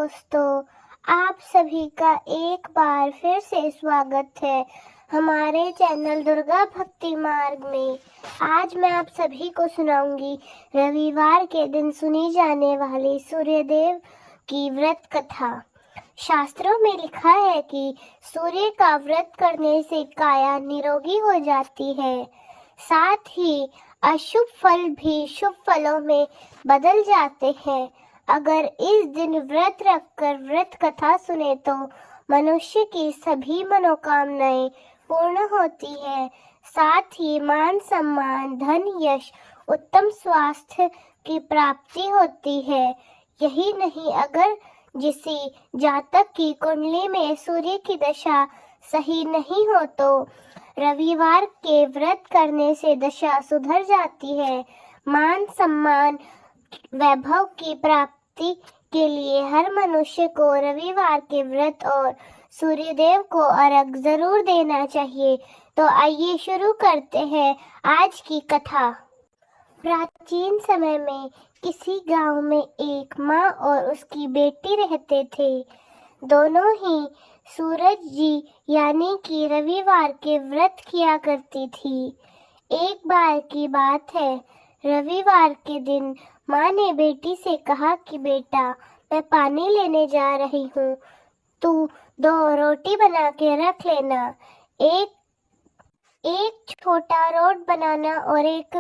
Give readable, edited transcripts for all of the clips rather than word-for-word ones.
दोस्तों, आप सभी का एक बार फिर से स्वागत है हमारे चैनल दुर्गा भक्ति मार्ग में। आज मैं आप सभी को सुनाऊंगी रविवार के दिन सुनी जाने वाली सूर्यदेव की व्रत कथा। शास्त्रों में लिखा है कि सूर्य का व्रत करने से काया निरोगी हो जाती है, साथ ही अशुभ फल भी शुभ फलों में बदल जाते हैं। अगर इस दिन व्रत रखकर व्रत कथा सुने तो मनुष्य की सभी मनोकामनाएं पूर्ण होती है, साथ ही मान सम्मान, धन, यश, उत्तम स्वास्थ्य की प्राप्ति होती है। यही नहीं, अगर जिसी जातक की कुंडली में सूर्य की दशा सही नहीं हो तो रविवार के व्रत करने से दशा सुधर जाती है। मान सम्मान, वैभव की प्राप्ति के लिए हर मनुष्य को रविवार के व्रत और सूर्यदेव को अर्घ जरूर देना चाहिए। तो आइए शुरू करते हैं आज की कथा। प्राचीन समय में किसी गांव में एक माँ और उसकी बेटी रहते थे। दोनों ही सूरज जी यानी कि रविवार के व्रत किया करती थी। एक बार की बात है, रविवार के दिन माँ ने बेटी से कहा कि बेटा, मैं पानी लेने जा रही हूँ, तू 2 रोटी बना के रख लेना। एक छोटा रोट बनाना और एक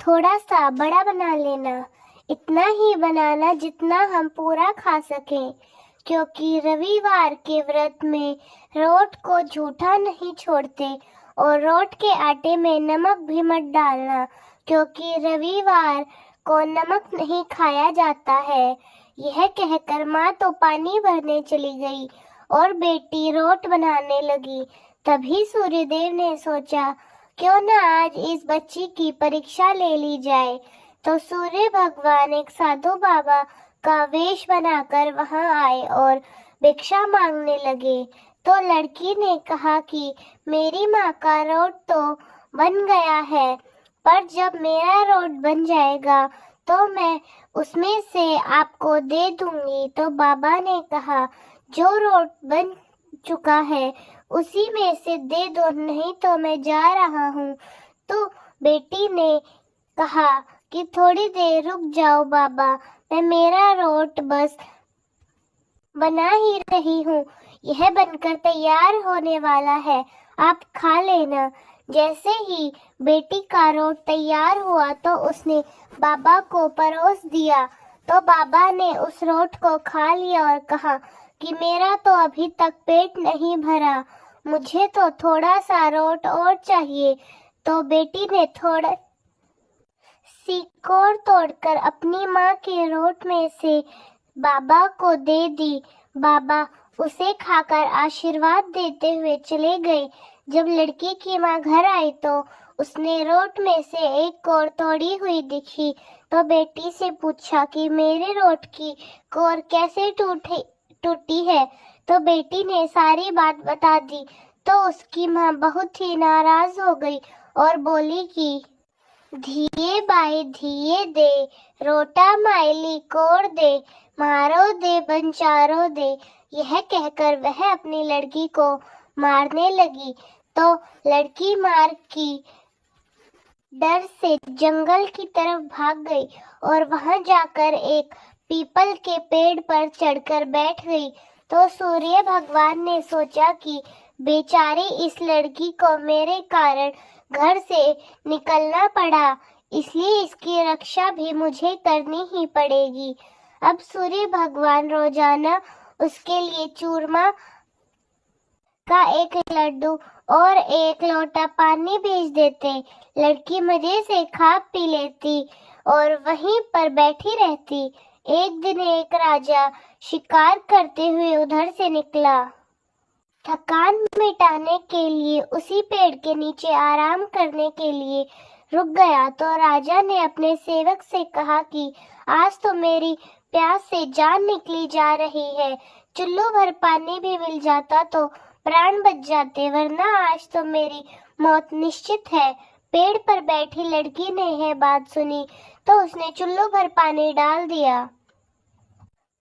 थोड़ा सा बड़ा बना लेना। इतना ही बनाना जितना हम पूरा खा सकें, क्योंकि रविवार के व्रत में रोट को झूठा नहीं छोड़ते। और रोट के आटे में नमक भी मत डालना, क्योंकि रविवार को नमक नहीं खाया जाता है। यह कहकर माँ तो पानी भरने चली गई और बेटी रोट बनाने लगी। तभी सूर्यदेव ने सोचा, क्यों न आज इस बच्ची की परीक्षा ले ली जाए। तो सूर्य भगवान एक साधु बाबा का वेश बनाकर वहां आए और भिक्षा मांगने लगे। तो लड़की ने कहा कि मेरी माँ का रोट तो बन गया है, पर जब मेरा रोट बन जाएगा तो मैं उसमें से आपको दे दूंगी। तो बाबा ने कहा, जो रोट बन चुका है उसी में से दे दो, नहीं तो मैं जा रहा हूँ। तो बेटी ने कहा कि थोड़ी देर रुक जाओ बाबा, मैं मेरा रोट बस बना ही रही हूँ, यह बनकर तैयार होने वाला है, आप खा लेना। जैसे ही बेटी का रोट तैयार हुआ तो उसने बाबा को परोस दिया। तो बाबा ने उस रोट को खा लिया और कहा कि मेरा तो अभी तक पेट नहीं भरा, मुझे तो थोड़ा सा रोट और चाहिए। तो बेटी ने थोड़ा सिकोड़ तोड़कर अपनी माँ के रोट में से बाबा को दे दी। बाबा उसे खाकर आशीर्वाद देते हुए चले गए। जब लड़की की माँ घर आई तो उसने रोट में से एक कोर तोड़ी हुई दिखी। तो बेटी से पूछा कि मेरे रोट की कोर कैसे टूटी है। तो बेटी ने सारी बात बता दी। तो उसकी माँ बहुत ही नाराज हो गई और बोली कि धिये बाई धिये दे, रोटा मायली कोर दे, मारो दे बंचारो दे। यह कहकर वह अपनी लड़की को मारने लगी। तो लड़की मार की डर से जंगल की तरफ भाग गई और वहां जाकर एक पीपल के पेड़ पर चढ़कर बैठ गई। तो सूर्य भगवान ने सोचा कि बेचारी इस लड़की को मेरे कारण घर से निकलना पड़ा, इसलिए इसकी रक्षा भी मुझे करनी ही पड़ेगी। अब सूर्य भगवान रोजाना उसके लिए चूरमा का एक लड्डू और एक लोटा पानी भेज देते। लड़की मजे से खा पी लेती और वहीं पर बैठी रहती। एक दिन एक राजा शिकार करते हुए उधर से निकला। थकान मिटाने के लिए उसी पेड़ के नीचे आराम करने के लिए रुक गया। तो राजा ने अपने सेवक से कहा कि आज तो मेरी प्यास से जान निकली जा रही है, चुल्लू भर पानी भी मिल जाता तो प्राण बच जाते, वरना आज तो मेरी मौत निश्चित है। पेड़ पर बैठी लड़की ने यह बात सुनी तो उसने चुल्लू भर पानी डाल दिया।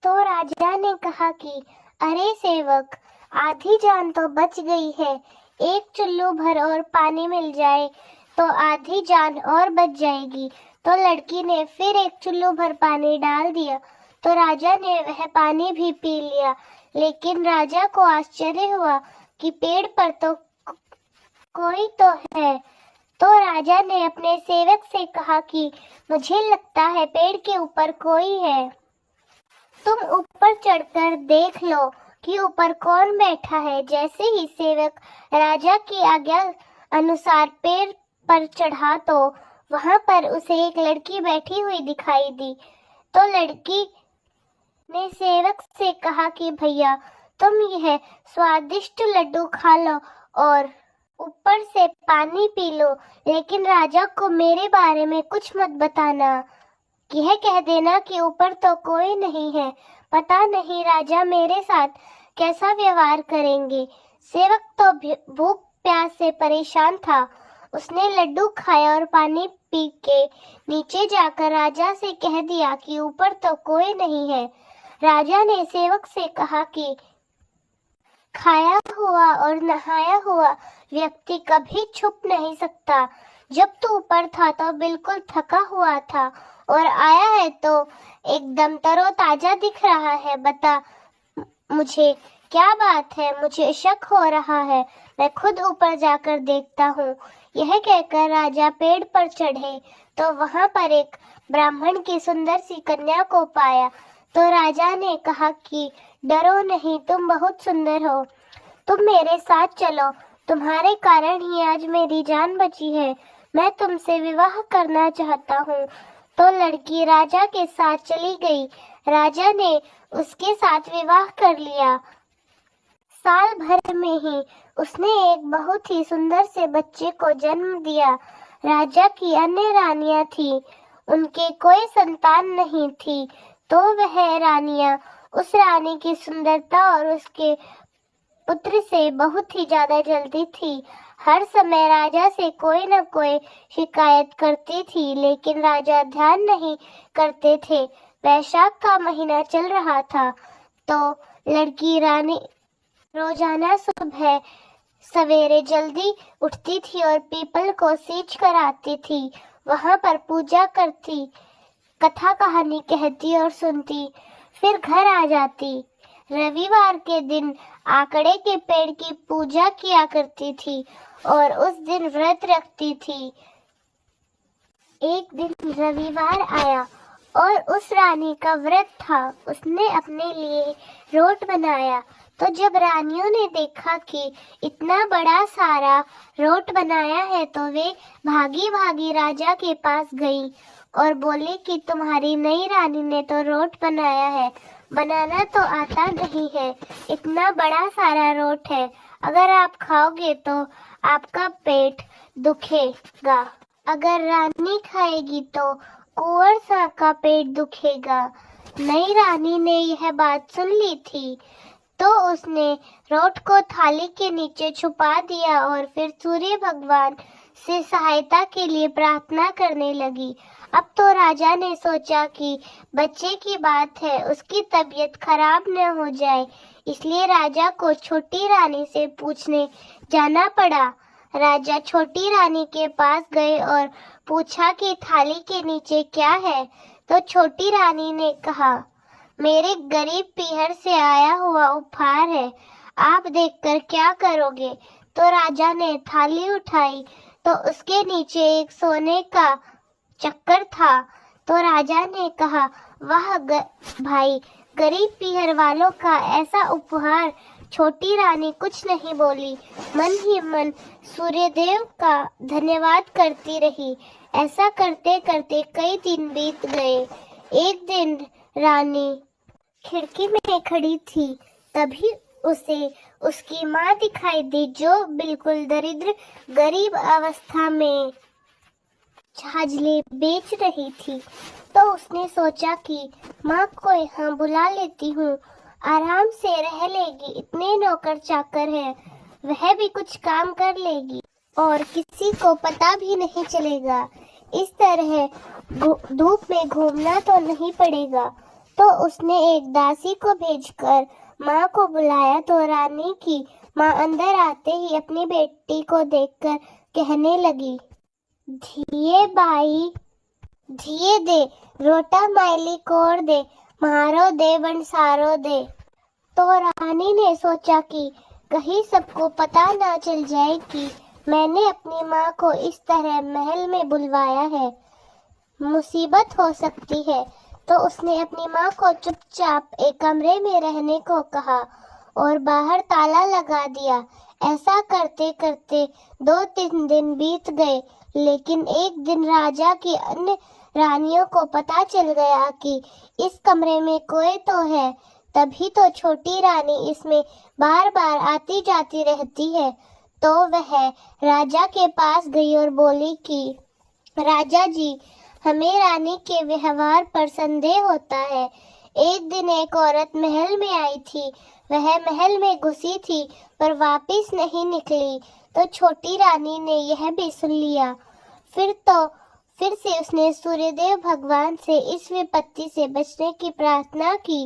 तो राजा ने कहा कि अरे सेवक, आधी जान तो बच गई है, एक चुल्लू भर और पानी मिल जाए तो आधी जान और बच जाएगी। तो लड़की ने फिर एक चुल्लू भर पानी डाल दिया तो राजा ने वह पानी भी पी लिया। लेकिन राजा को आश्चर्य हुआ कि पेड़ पर तो कोई तो है। तो राजा ने अपने सेवक से कहा कि मुझे लगता है पेड़ के ऊपर कोई है, तुम ऊपर चढ़कर देख लो कि ऊपर कौन बैठा है। जैसे ही सेवक राजा की आज्ञा अनुसार पेड़ पर चढ़ा तो वहां पर उसे एक लड़की बैठी हुई दिखाई दी। तो लड़की ने सेवक से कहा कि भैया, तुम यह स्वादिष्ट लड्डू खा लो और ऊपर से पानी पी लो, लेकिन राजा को मेरे बारे में कुछ मत बताना। यह कह देना कि ऊपर तो कोई नहीं है, पता नहीं राजा मेरे साथ कैसा व्यवहार करेंगे। सेवक तो भूख प्यास से परेशान था। उसने लड्डू खाया और पानी पी के नीचे जाकर राजा से कह दिया कि ऊपर तो कोई नहीं है। राजा ने सेवक से कहा कि खाया हुआ और नहाया हुआ व्यक्ति कभी छुप नहीं सकता। जब तू ऊपर था तो बिल्कुल थका हुआ था और आया है तो एकदम तरोताजा दिख रहा है। बता मुझे क्या बात है, मुझे शक हो रहा है, मैं खुद ऊपर जाकर देखता हूँ। यह कहकर राजा पेड़ पर चढ़े तो वहां पर एक ब्राह्मण की सुंदर सी कन्या को पाया। तो राजा ने कहा कि डरो नहीं, तुम बहुत सुंदर हो, तुम मेरे साथ चलो, तुम्हारे कारण ही आज मेरी जान बची है, मैं तुमसे विवाह करना चाहता हूँ। तो लड़की राजा के साथ चली गई। राजा ने उसके साथ विवाह कर लिया। साल भर में ही उसने एक बहुत ही सुंदर से बच्चे को जन्म दिया। राजा की अन्य रानियां थी, उनके कोई संतान नहीं थी, तो वह रानियां उस रानी की सुंदरता और उसके पुत्र से बहुत ही ज्यादा जलती थी। हर समय राजा से कोई न कोई शिकायत करती थी, लेकिन राजा ध्यान नहीं करते थे। वैशाख का महीना चल रहा था तो लड़की रानी रोजाना सुबह सवेरे जल्दी उठती थी और पीपल को सींच कर आती थी। वहां पर पूजा करती, कथा कहानी कहती और सुनती, फिर घर आ जाती। रविवार के दिन आकड़े के पेड़ की पूजा किया करती थी और उस दिन व्रत रखती थी। एक दिन रविवार आया और उस रानी का व्रत था। उसने अपने लिए रोट बनाया। तो जब रानियों ने देखा कि इतना बड़ा सारा रोट बनाया है तो वे भागी भागी राजा के पास गई और बोली कि तुम्हारी नई रानी ने तो रोट बनाया है, बनाना तो आता नहीं है, इतना बड़ा सारा रोट है, अगर आप खाओगे तो आपका पेट दुखेगा, अगर रानी खाएगी तो कुंवर सांप का पेट दुखेगा। नई रानी ने यह बात सुन ली थी तो उसने रोट को थाली के नीचे छुपा दिया और फिर सूर्य भगवान से सहायता के लिए प्रार्थना करने लगी। अब तो राजा ने सोचा कि बच्चे की बात है, उसकी तबीयत खराब न हो जाए, इसलिए राजा को छोटी रानी से पूछने जाना पड़ा। राजा छोटी रानी के पास गए और पूछा कि थाली के नीचे क्या है। तो छोटी रानी ने कहा, मेरे गरीब पीहर से आया हुआ उपहार है, आप देखकर क्या करोगे। तो राजा ने थाली उठाई तो उसके नीचे एक सोने का चक्कर था। तो राजा ने कहा, वाह भाई, गरीब पीहर वालों का ऐसा उपहार। छोटी रानी कुछ नहीं बोली, मन ही मन सूर्यदेव का धन्यवाद करती रही। ऐसा करते करते कई दिन बीत गए। एक दिन रानी खिड़की में खड़ी थी, तभी उसे उसकी माँ दिखाई दी जो बिल्कुल दरिद्र गरीब अवस्था में छाजले बेच रही थी। तो उसने सोचा कि माँ को यहाँ बुला लेती हूँ, आराम से रह लेगी, इतने नौकर चाकर है, वह भी कुछ काम कर लेगी और किसी को पता भी नहीं चलेगा। इस तरह धूप में घूमना तो नहीं पड़ेगा। तो उसने एक दासी को भेजकर माँ को बुलाया तो रानी की माँ अंदर आते ही अपनी बेटी को देखकर कहने लगी, धिये बाई, धिये दे, रोटा मायली कोर दे, मारो दे बंसारो दे। तो रानी ने सोचा कि कहीं सबको पता ना चल जाए कि मैंने अपनी माँ को इस तरह महल में बुलवाया है, मुसीबत हो सकती है। तो उसने अपनी माँ को चुपचाप एक कमरे में रहने को कहा और बाहर ताला लगा दिया। ऐसा करते करते 2-3 दिन बीत गए, लेकिन एक दिन राजा की अन्य रानियों को पता चल गया कि इस कमरे में कोई तो है। तभी तो छोटी रानी इसमें बार बार आती जाती रहती है। तो वह राजा के पास गई और बोली कि राजा जी, हमें रानी के व्यवहार पर संदेह होता है। एक दिन एक औरत महल में आई थी, वह महल में घुसी थी पर वापस नहीं निकली। तो छोटी रानी ने यह भी सुन लिया। फिर से उसने सूर्यदेव भगवान से इस विपत्ति से बचने की प्रार्थना की।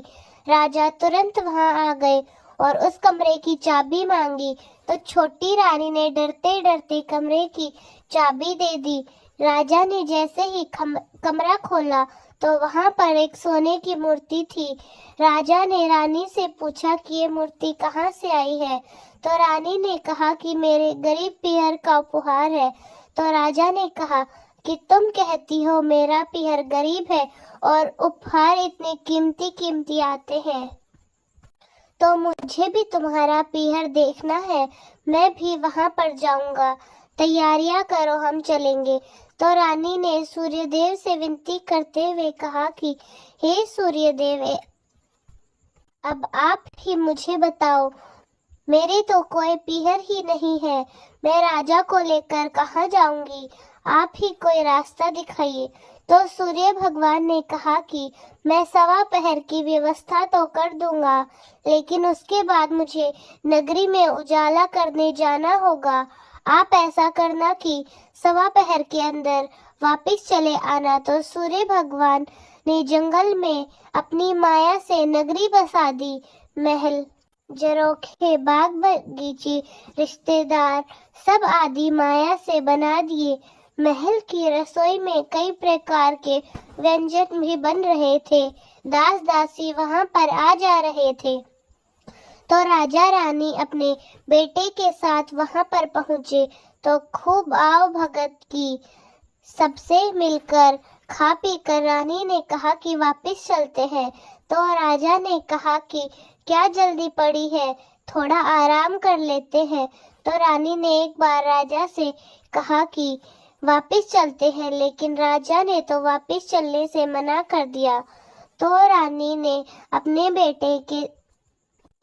राजा तुरंत वहां आ गए और उस कमरे की चाबी मांगी। तो छोटी रानी ने डरते डरते कमरे की चाबी दे दी। राजा ने जैसे ही कमरा खोला तो वहां पर एक सोने की मूर्ति थी। राजा ने रानी से पूछा कि ये मूर्ति कहाँ से आई है। तो रानी ने कहा कि मेरे गरीब पीहर का उपहार है। तो राजा ने कहा कि तुम कहती हो मेरा पीहर गरीब है और उपहार इतने कीमती कीमती आते हैं, तो मुझे भी तुम्हारा पीहर देखना है। मैं भी वहां पर जाऊंगा, तैयारियां करो, हम चलेंगे। तो रानी ने सूर्यदेव से विनती करते हुए कहा कि हे सूर्यदेव, अब आप ही मुझे बताओ, मेरे तो कोई पीहर ही नहीं है, मैं राजा को लेकर कहाँ जाऊंगी, आप ही कोई रास्ता दिखाइए। तो सूर्य भगवान ने कहा कि मैं 1.25 की व्यवस्था तो कर दूंगा, लेकिन उसके बाद मुझे नगरी में उजाला करने जाना होगा। आप ऐसा करना कि 1.25 के अंदर वापस चले आना। तो सूर्य भगवान ने जंगल में अपनी माया से नगरी बसा दी। महल, झरोखे, बाग बगीचे, रिश्तेदार सब आदि माया से बना दिए। महल की रसोई में कई प्रकार के व्यंजन भी बन रहे थे। दास दासी वहां पर आ जा रहे थे। तो राजा रानी अपने बेटे के साथ वहां पर पहुंचे तो खूब आओ भगत की। सबसे मिलकर खा पी कर रानी ने कहा कि वापस चलते हैं। तो राजा ने कहा कि क्या जल्दी पड़ी है, थोड़ा आराम कर लेते हैं। तो रानी ने एक बार राजा से कहा कि वापस चलते हैं, लेकिन राजा ने तो वापस चलने से मना कर दिया। तो रानी ने अपने बेटे के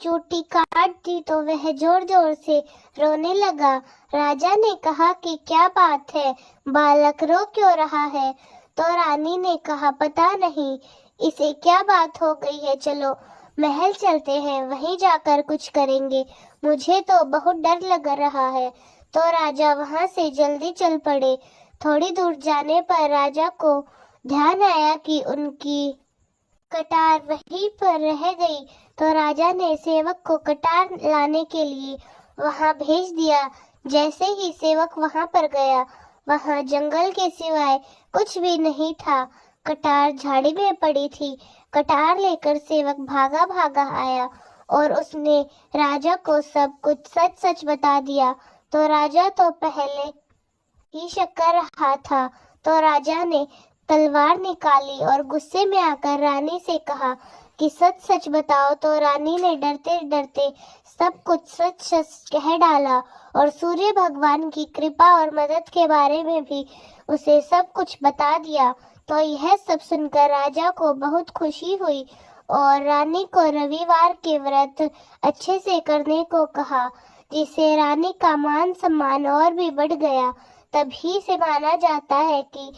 चोटी काट दी तो वह जोर जोर से रोने लगा। राजा ने कहा कि क्या बात है, बालक रो क्यों रहा है। तो रानी ने कहा पता नहीं इसे क्या बात हो गई है, चलो महल चलते हैं, वहीं जाकर कुछ करेंगे, मुझे तो बहुत डर लग रहा है। तो राजा वहां से जल्दी चल पड़े। थोड़ी दूर जाने पर राजा को ध्यान आया कि उनकी कटार वहीं पर रह गई। तो राजा ने सेवक को कटार लाने के लिए वहां भेज दिया। जैसे ही सेवक वहां पर गया, वहां जंगल के सिवाय कुछ भी नहीं था। कटार झाड़ी में पड़ी थी। कटार लेकर सेवक भागा भागा आया और उसने राजा को सब कुछ सच सच बता दिया। तो राजा तो पहले ही शक कर रहा था। तो राजा ने तलवार निकाली और गुस्से में आकर रानी से कहा कि सच सच बताओ। तो रानी ने डरते डरते सब कुछ सच सच कह डाला और सूर्य भगवान की कृपा और मदद के बारे में भी उसे सब कुछ बता दिया। तो यह सब सुनकर राजा को बहुत खुशी हुई और रानी को रविवार के व्रत अच्छे से करने को कहा, जिससे रानी का मान सम्मान और भी बढ़ गया। तभी से माना जाता है कि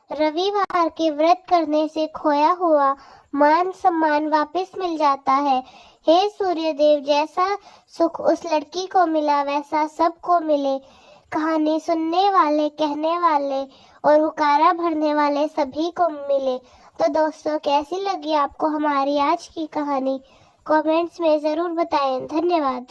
रविवार के व्रत करने से खोया हुआ मान सम्मान वापस मिल जाता है। हे सूर्यदेव, जैसा सुख उस लड़की को मिला वैसा सबको मिले। कहानी सुनने वाले, कहने वाले और हुकारा भरने वाले सभी को मिले। तो दोस्तों, कैसी लगी आपको हमारी आज की कहानी? कमेंट्स में ज़रूर बताएं। धन्यवाद।